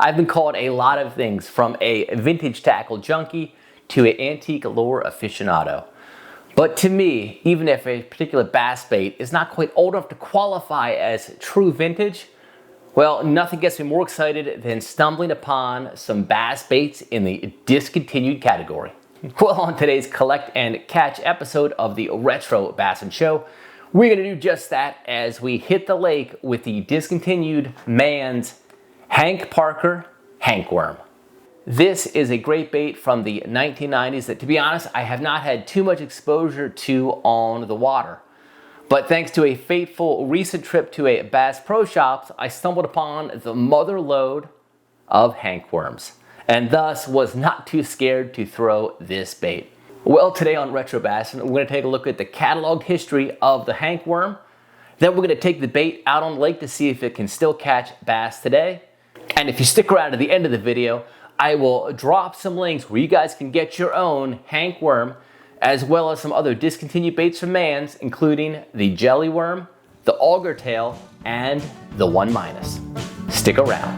I've been called a lot of things, from a vintage tackle junkie to an antique lure aficionado. But to me, even if a particular bass bait is not quite old enough to qualify as true vintage, well, nothing gets me more excited than stumbling upon some bass baits in the discontinued category. Well, on today's Collect and Catch episode of the Retro Bassin Show, we're going to do just that as we hit the lake with the discontinued Mann's Hank Parker Hank Worm. This is a great bait from the 1990s that, to be honest, I have not had too much exposure to on the water. But thanks to a fateful recent trip to a Bass Pro Shops, I stumbled upon the mother lode of Hank Worms, and thus was not too scared to throw this bait. Well, today on Retro Bassin, we're going to take a look at the cataloged history of the Hank Worm. Then we're going to take the bait out on the lake to see if it can still catch bass today. And if you stick around to the end of the video, I will drop some links where you guys can get your own Hank Worm, as well as some other discontinued baits from Mann's, including the Jelly Worm, the Augertail, and the 1-. Stick around.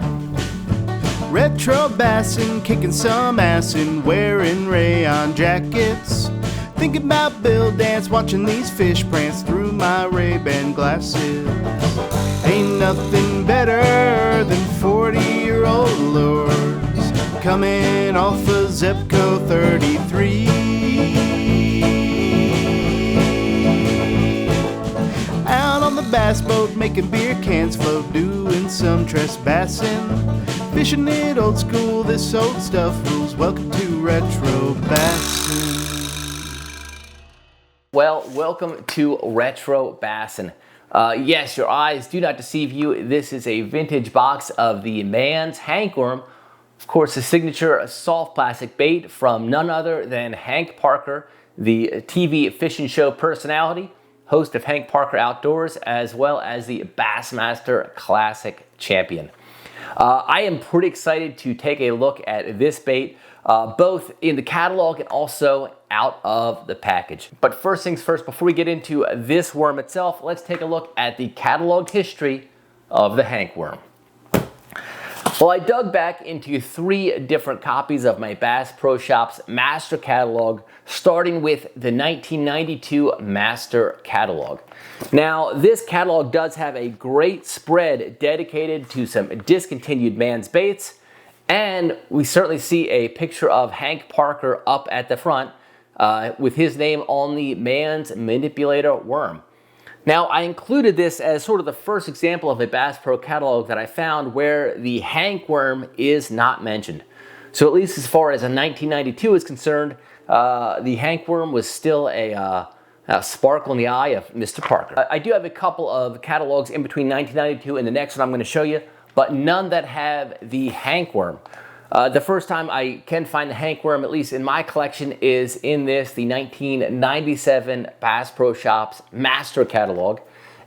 Retro Bassin, kicking some ass and wearing rayon jackets. Thinking about Bill Dance, watching these fish prance through my Ray-Ban glasses. Ain't nothing better than 40-year-old lures coming off of Zepco 33. Out on the bass boat, making beer cans float, doing some trespassing. Fishing it old school, this old stuff rules. Welcome to Retro Bassin. Well, welcome to Retro Bassin. Yes, your eyes do not deceive you. This is a vintage box of the Mann's Hank Worm. Of course, a signature soft plastic bait from none other than Hank Parker, the TV fishing show personality, host of Hank Parker Outdoors, as well as the Bassmaster Classic champion. I am pretty excited to take a look at this bait, both in the catalog and also out of the package. But first things first, before we get into this worm itself, let's take a look at the cataloged history of the Hank Worm. Well, I dug back into 3 different copies of my Bass Pro Shops Master Catalog, starting with the 1992 Master Catalog. Now, this catalog does have a great spread dedicated to some discontinued Mann's baits, and we certainly see a picture of Hank Parker up at the front with his name on the Mann's Manipulator Worm. Now, I included this as sort of the first example of a Bass Pro catalog that I found where the Hank Worm is not mentioned. So at least as far as a 1992 is concerned, the Hank Worm was still a sparkle in the eye of Mr. Parker. I do have a couple of catalogs in between 1992 and the next one I'm going to show you, but none that have the Hank Worm. The first time I can find the Hank Worm, at least in my collection, is in the 1997 Bass Pro Shops Master Catalog.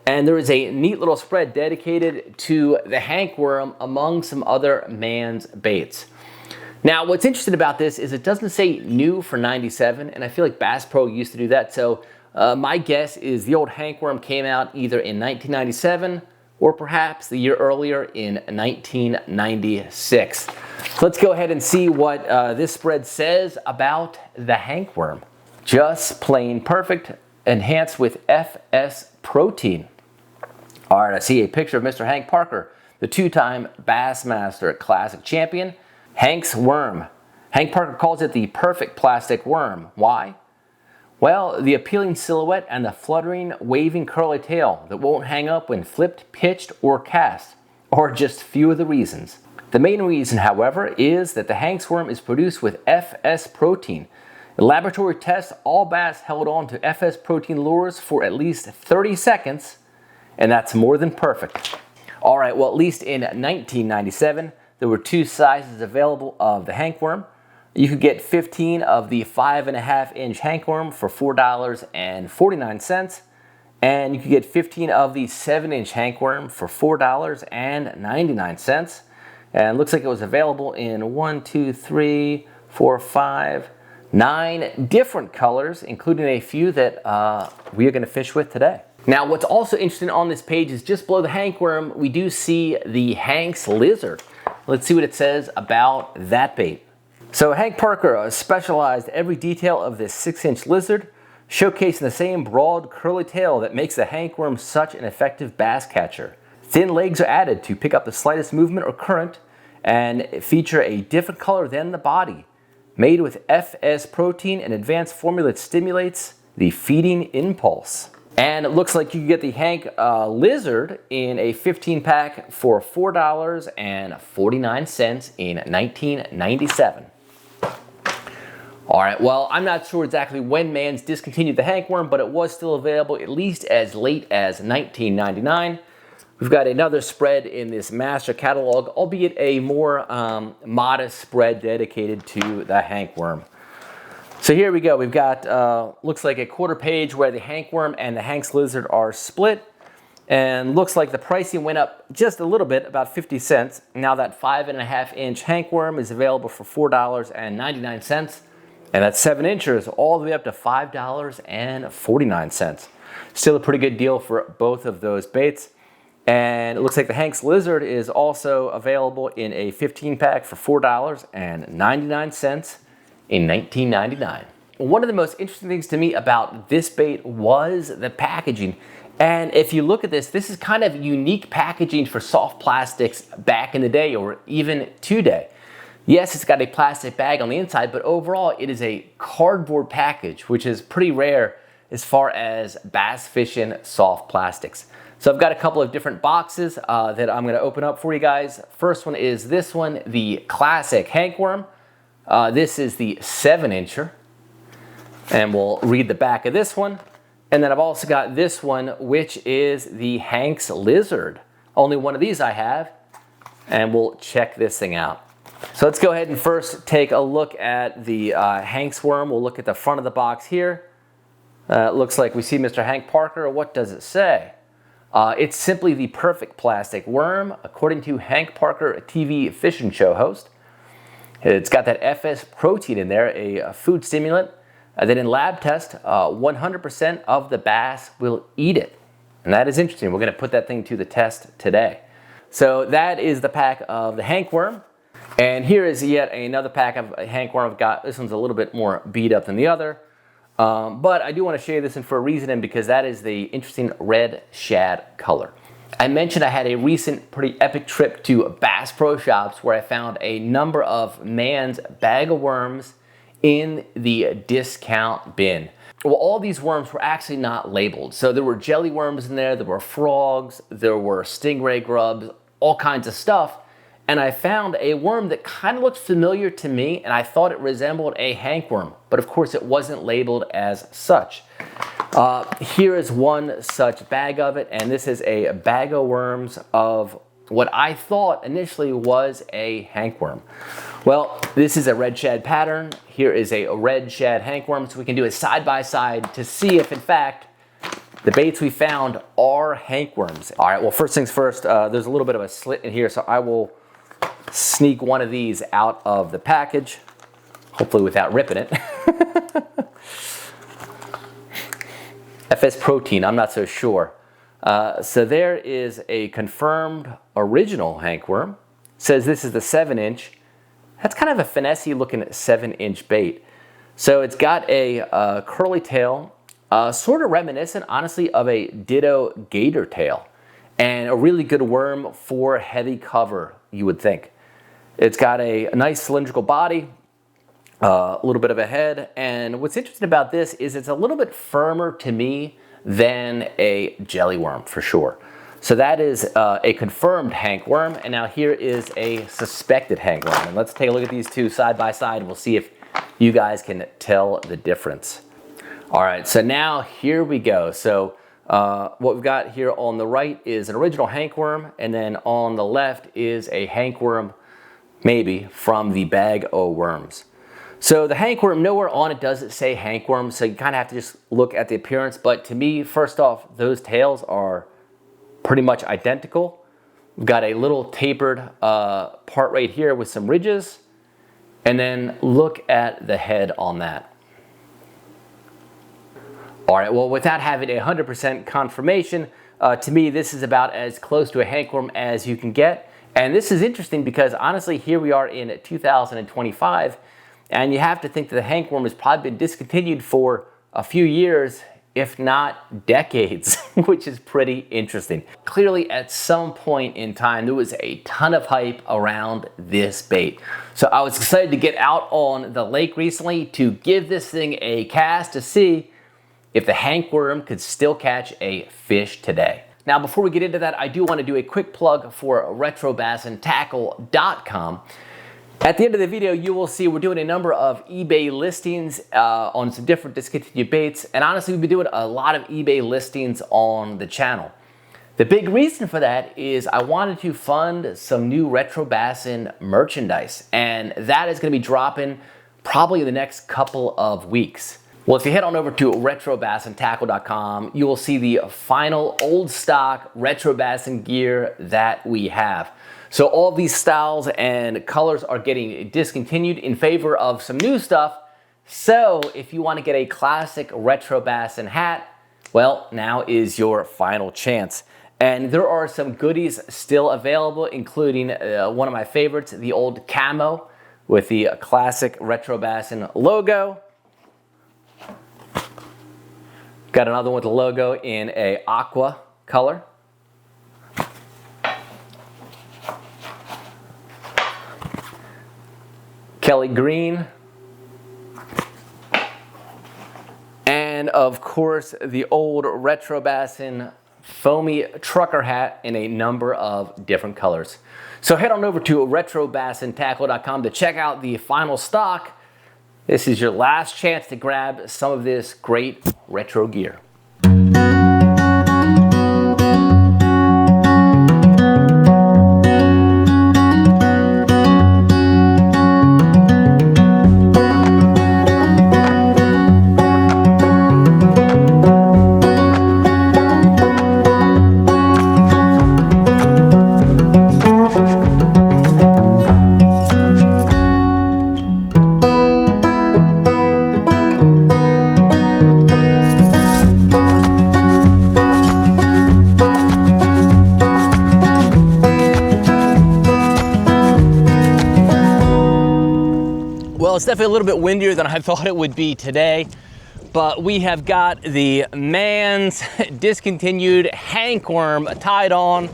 And there is a neat little spread dedicated to the Hank Worm among some other Mann's baits. Now, what's interesting about this is it doesn't say new for 97, and I feel like Bass Pro used to do that. So my guess is the old Hank Worm came out either in 1997 or perhaps the year earlier in 1996. So let's go ahead and see what this spread says about the Hank Worm. Just plain perfect, enhanced with FS protein. All right, I see a picture of Mr. Hank Parker, the 2-time Bassmaster Classic champion. Hank's Worm. Hank Parker calls it the perfect plastic worm. Why? Well, the appealing silhouette and the fluttering, waving curly tail that won't hang up when flipped, pitched, or cast are just few of the reasons. The main reason, however, is that the Hank's Worm is produced with FS protein. In laboratory tests, all bass held on to FS protein lures for at least 30 seconds, and that's more than perfect. All right, well, at least in 1997, there were 2 sizes available of the Hank Worm. You could get 15 of the 5.5-inch Hank Worm for $4.49, and you could get 15 of the 7-inch Hank Worm for $4.99. And it looks like it was available in 9 different colors, including a few that we are going to fish with today. Now, what's also interesting on this page is just below the Hank Worm, we do see the Hank's Lizard. Let's see what it says about that bait. So Hank Parker specialized every detail of this 6-inch lizard, showcasing the same broad, curly tail that makes the Hank Worm such an effective bass catcher. Thin legs are added to pick up the slightest movement or current and feature a different color than the body. Made with FS protein, an advanced formula that stimulates the feeding impulse. And it looks like you can get the Hank Lizard in a 15-pack for $4.49 in 1997. All right, well, I'm not sure exactly when Mann's discontinued the Hank Worm, but it was still available at least as late as 1999. We've got another spread in this master catalog, albeit a more modest spread dedicated to the Hank Worm. So here we go. We've got, looks like a quarter page where the Hank Worm and the Hank's Lizard are split. And looks like the pricing went up just a little bit, about 50 cents. Now that 5.5-inch Hank Worm is available for $4.99. And that 7-incher all the way up to $5.49. Still a pretty good deal for both of those baits. And it looks like the Hank's Lizard is also available in a 15-pack for $4.99 in 1999. One of the most interesting things to me about this bait was the packaging. And if you look at this, this is kind of unique packaging for soft plastics back in the day or even today. Yes, it's got a plastic bag on the inside, but overall it is a cardboard package, which is pretty rare as far as bass fishing soft plastics. So I've got a couple of different boxes that I'm going to open up for you guys. First one is this one, the classic Hank Worm. This is the 7-incher. And we'll read the back of this one. And then I've also got this one, which is the Hank's Lizard. Only one of these I have. And we'll check this thing out. So let's go ahead and first take a look at the Hank's Worm. We'll look at the front of the box here. It looks like we see Mr. Hank Parker. What does it say? It's simply the perfect plastic worm, according to Hank Parker, a TV fishing show host. It's got that FS protein in there, a food stimulant. Then in lab test, 100% of the bass will eat it. And that is interesting. We're going to put that thing to the test today. So that is the pack of the Hank Worm. And here is yet another pack of Hank Worm I've got. This one's a little bit more beat up than the other. But I do want to show you this one for a reason, and because that is the interesting red shad color. I mentioned I had a recent pretty epic trip to Bass Pro Shops where I found a number of Mann's bag of worms in the discount bin. Well, all these worms were actually not labeled. So there were jelly worms in there were frogs, there were stingray grubs, all kinds of stuff. And I found a worm that kind of looked familiar to me, and I thought it resembled a Hank Worm, but of course it wasn't labeled as such. Here is one such bag of it, and this is a bag of worms of what I thought initially was a Hank Worm. Well, this is a red shad pattern. Here is a red shad Hank Worm, so we can do a side by side to see if in fact the baits we found are Hank Worms. All right, well, first things first, there's a little bit of a slit in here, so I will sneak one of these out of the package, hopefully without ripping it. FS protein, I'm not so sure. So there is a confirmed original Hank Worm. Says this is the 7-inch. That's kind of a finessey looking 7-inch bait. So it's got a curly tail, sort of reminiscent, honestly, of a ditto gator tail. And a really good worm for heavy cover, you would think. It's got a nice cylindrical body, a little bit of a head, and what's interesting about this is it's a little bit firmer to me than a jelly worm for sure. So that is a confirmed Hank Worm, and now here is a suspected Hank Worm. And let's take a look at these two side by side, and we'll see if you guys can tell the difference. All right, so now here we go. So what we've got here on the right is an original Hank Worm, and then on the left is a Hank Worm, maybe, from the bag o' worms. So the Hank Worm, nowhere on it does it say Hank Worm, so you kind of have to just look at the appearance. But to me, first off, those tails are pretty much identical. We've got a little tapered part right here with some ridges, and then look at the head on that. All right, well, without having 100% confirmation, to me, this is about as close to a Hank Worm as you can get. And this is interesting because honestly, here we are in 2025, and you have to think that the hankworm has probably been discontinued for a few years, if not decades, which is pretty interesting. Clearly, at some point in time, there was a ton of hype around this bait. So I was excited to get out on the lake recently to give this thing a cast to see if the hankworm could still catch a fish today. Now, before we get into that, I do want to do a quick plug for RetroBassinTackle.com. At the end of the video, you will see we're doing a number of eBay listings on some different discontinued baits. And honestly, we've been doing a lot of eBay listings on the channel. The big reason for that is I wanted to fund some new Retro Bassin merchandise. And that is going to be dropping probably in the next couple of weeks. Well, if you head on over to RetroBassinTackle.com, you will see the final old stock Retro Bassin gear that we have. So all these styles and colors are getting discontinued in favor of some new stuff. So if you want to get a classic Retro Bassin hat, well, now is your final chance. And there are some goodies still available, including one of my favorites, the old camo with the classic Retro Bassin logo. Got another one with the logo in a aqua color. Kelly green. And of course, the old Retro Bassin foamy trucker hat in a number of different colors. So head on over to RetroBassinTackle.com to check out the final stock. This is your last chance to grab some of this great retro gear. Well, it's definitely a little bit windier than I thought it would be today, but we have got the Mann's discontinued hankworm tied on,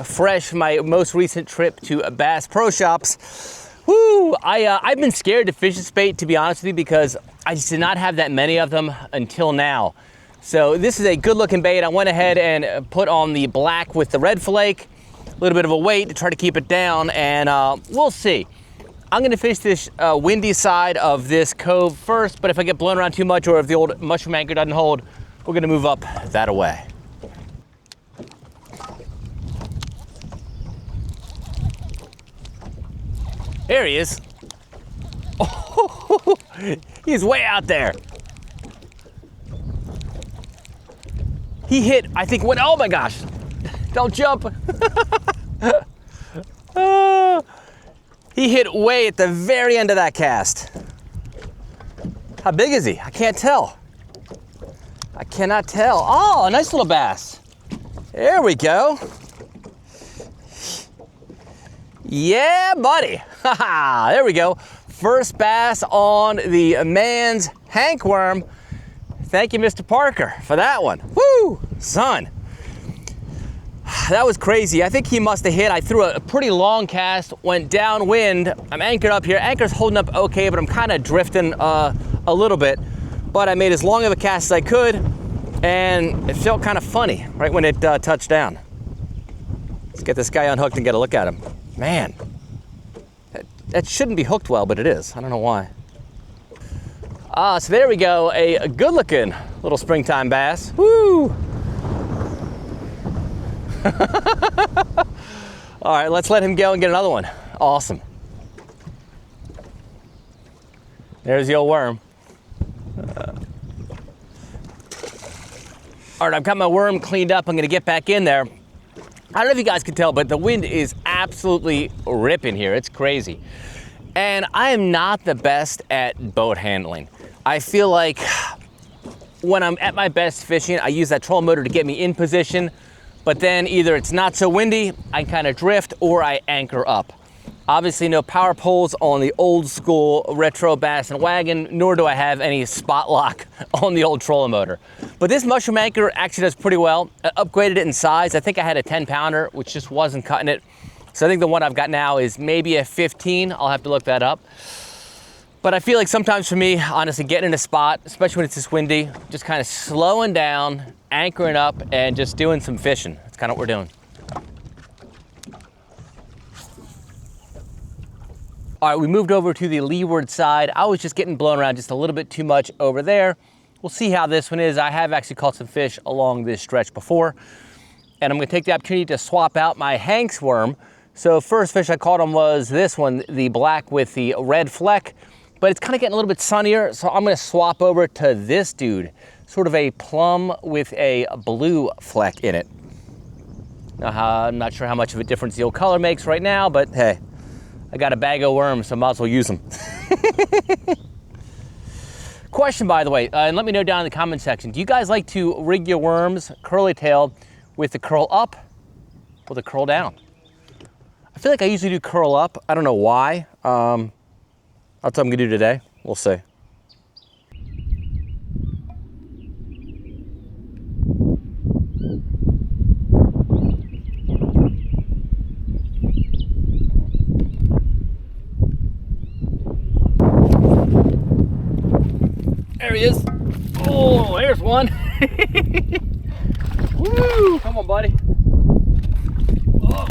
fresh from my most recent trip to Bass Pro Shops. Woo! I've been scared to fish this bait, to be honest with you, because I just did not have that many of them until now. So this is a good looking bait. I went ahead and put on the black with the red flake, a little bit of a weight to try to keep it down, and we'll see. I'm gonna fish this windy side of this cove first, but if I get blown around too much or if the old mushroom anchor doesn't hold, we're gonna move up that away. There he is. Oh, he's way out there. He hit, I think, what, oh my gosh. Don't jump. He hit way at the very end of that cast. How big is he? I can't tell. I cannot tell. Oh, a nice little bass. There we go. Yeah, buddy. There we go. First bass on the Mann's hankworm. Thank you, Mr. Parker, for that one. Woo, son. That was crazy. I think he must have hit. I threw a pretty long cast, went downwind. I'm anchored up here. Anchor's holding up okay, but I'm kind of drifting a little bit. But I made as long of a cast as I could, and it felt kind of funny right when it touched down. Let's get this guy unhooked and get a look at him. Man, that shouldn't be hooked well, but it is. I don't know why. So there we go. A good-looking little springtime bass. Woo! All right, let's let him go and get another one. Awesome. There's the old worm. All right, I've got my worm cleaned up. I'm gonna get back in there. I don't know if you guys can tell, but the wind is absolutely ripping here. It's crazy. And I am not the best at boat handling. I feel like when I'm at my best fishing, I use that trolling motor to get me in position. but then either it's not so windy, I kind of drift, or I anchor up. Obviously no power poles on the old school Retro Bassin wagon, nor do I have any spot lock on the old trolling motor. But this mushroom anchor actually does pretty well. I upgraded it in size. I think I had a 10 pounder, which just wasn't cutting it. So I think the one I've got now is maybe a 15. I'll have to look that up. But I feel like sometimes for me, honestly, getting in a spot, especially when it's this windy, just kind of slowing down, anchoring up, and just doing some fishing. That's kind of what we're doing. All right, we moved over to the leeward side. I was just getting blown around just a little bit too much over there. We'll see how this one is. I have actually caught some fish along this stretch before, and I'm gonna take the opportunity to swap out my Hank's worm. So first fish I caught him was this one, the black with the red fleck, but it's kind of getting a little bit sunnier, so I'm gonna swap over to this dude, sort of a plum with a blue fleck in it. Now, I'm not sure how much of a difference the old color makes right now, but hey, I got a bag of worms, so I might as well use them. Question, by the way, and let me know down in the comment section, do you guys like to rig your worms curly tail with the curl up or the curl down? I feel like I usually do curl up. I don't know why. That's what I'm gonna do today. We'll see. There he is. Oh, there's one. Woo! Come on, buddy. Oh.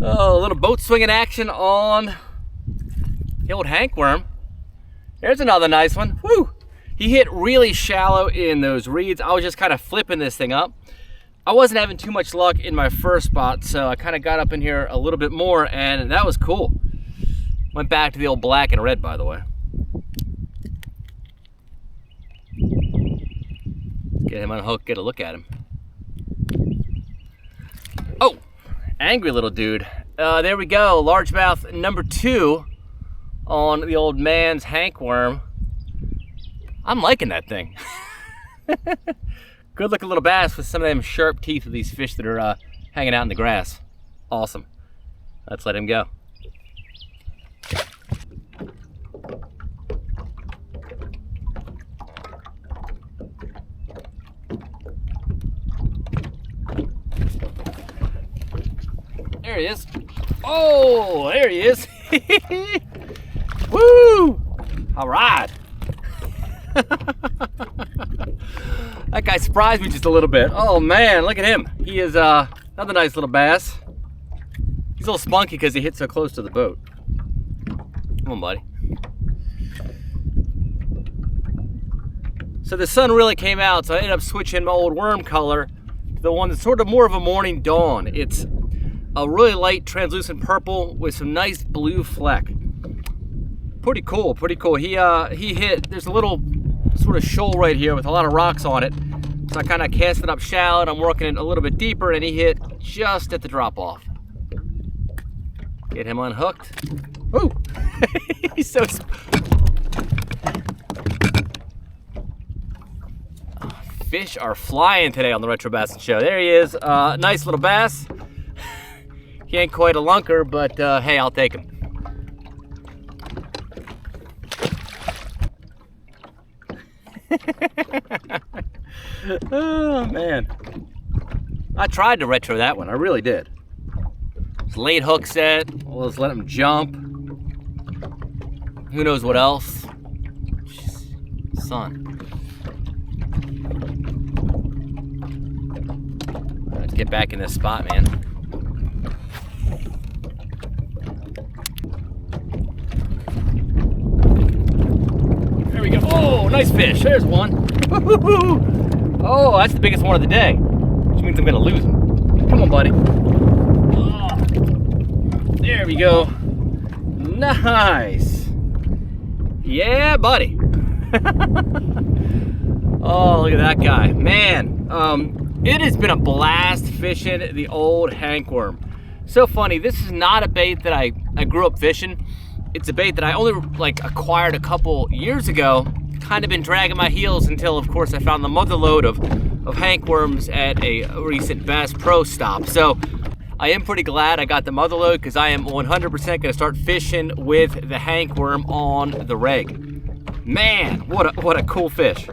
Oh, a little boat swinging action on the old Hank worm. There's another nice one. Woo! He hit really shallow in those reeds. I was just kind of flipping this thing up. I wasn't having too much luck in my first spot, so I kind of got up in here a little bit more, and that was cool. Went back to the old black and red, by the way. Get him unhooked, get a look at him. Oh, angry little dude. There we go, largemouth number 2 on the old Mann's Hank worm. I'm liking that thing. Good looking little bass with some of them sharp teeth of these fish that are hanging out in the grass. Awesome. Let's let him go. There he is. Oh, there he is. Woo! All right. That guy surprised me just a little bit. Oh man, look at him. He is another nice little bass. He's a little spunky because he hit so close to the boat. Come on, buddy. So the sun really came out, so I ended up switching my old worm color to the one that's sort of more of a morning dawn. It's a really light translucent purple with some nice blue fleck. Pretty cool, pretty cool. He hit, there's a little sort of shoal right here with a lot of rocks on it. So I kind of cast it up shallow and I'm working it a little bit deeper, and he hit just at the drop off. Get him unhooked. Woo! He's so... Fish are flying today on the Retro Bassin Show. There he is, nice little bass. He ain't quite a lunker, but hey, I'll take him. Oh man, I tried to retro that one. I really did. It's late hook set. We'll just let him jump. Who knows what else? Son. Let's get back in this spot, man. There we go. Oh, nice fish. There's one. Oh, that's the biggest one of the day, which means I'm gonna lose him. Come on, buddy. Oh, there we go. Nice. Yeah, buddy. Oh, look at that guy. Man, it has been a blast fishing the old Hank worm. So funny, this is not a bait that I grew up fishing. It's a bait that I only acquired a couple years ago. Kind of been dragging my heels until, of course, I found the mother lode of of hankworms at a recent Bass Pro stop. So I am pretty glad I got the mother load because I am 100% going to start fishing with the hankworm on the rig. Man, what a cool fish.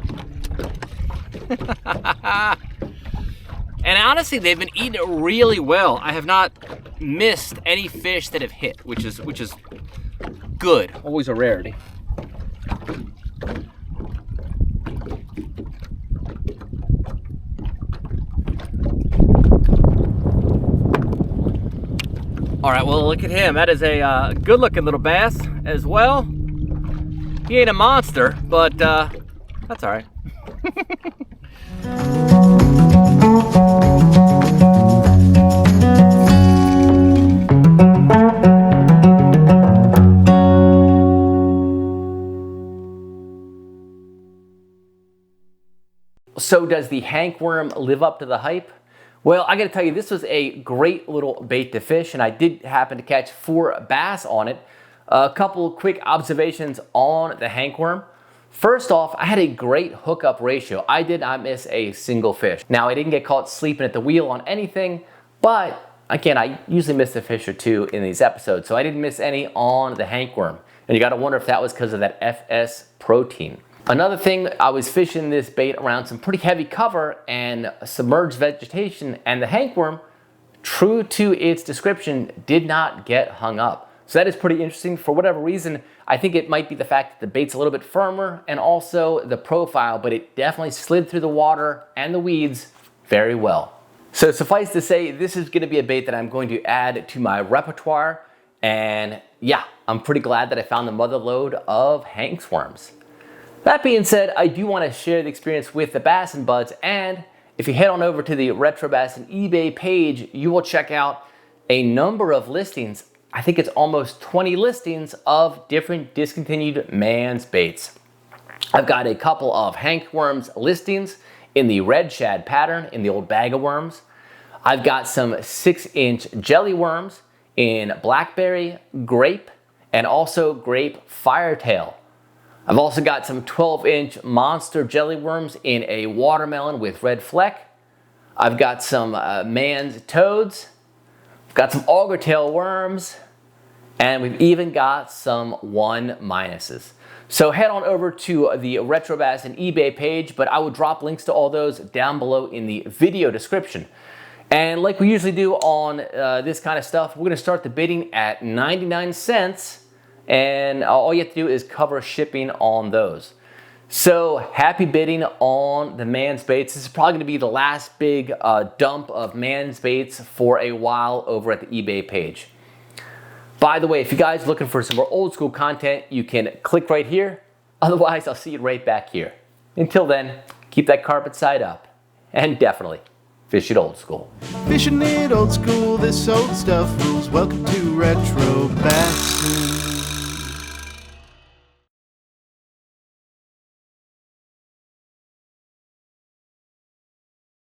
And honestly, they've been eating it really well. I have not missed any fish that have hit, which is good. Always a rarity. All right, well, look at him. That is a good-looking little bass as well. He ain't a monster, but that's all right. So does the hankworm live up to the hype? Well, I gotta tell you, this was a great little bait to fish, and I did happen to catch 4 bass on it. A couple quick observations on the hankworm. First off, I had a great hookup ratio. I did not miss a single fish. Now, I didn't get caught sleeping at the wheel on anything, but again, I usually miss a fish or 2 in these episodes, so I didn't miss any on the hankworm. And you gotta wonder if that was because of that FS protein. Another thing, I was fishing this bait around some pretty heavy cover and submerged vegetation, and the hankworm, true to its description, did not get hung up. So that is pretty interesting. For whatever reason, I think it might be the fact that the bait's a little bit firmer and also the profile, but it definitely slid through the water and the weeds very well. So suffice to say, this is gonna be a bait that I'm going to add to my repertoire. And yeah, I'm pretty glad that I found the mother load of hankworms. That being said, I do want to share the experience with the Bassin Buds, and if you head on over to the Retro Bassin eBay page, you will check out a number of listings. I think it's almost 20 listings of different discontinued Mann's baits. I've got a couple of hankworms listings in the red shad pattern in the old bag of worms. I've got some 6-inch jelly worms in blackberry, grape, and also grape firetail. I've also got some 12-inch monster jelly worms in a watermelon with red fleck. I've got some Mann's toads. I've got some Augertail worms. And we've even got some 1-minuses. So head on over to the Retro Bassin eBay page, but I will drop links to all those down below in the video description. And like we usually do on this kind of stuff, we're gonna start the bidding at 99 cents. And all you have to do is cover shipping on those. So happy bidding on the Mann's baits. This is probably going to be the last big dump of Mann's baits for a while over at the eBay page. By the way, if you guys are looking for some more old school content, you can click right here. Otherwise, I'll see you right back here. Until then, keep that carpet side up, and definitely fish it old school. Fishing it old school, this old stuff rules. Welcome to Retro Bassin.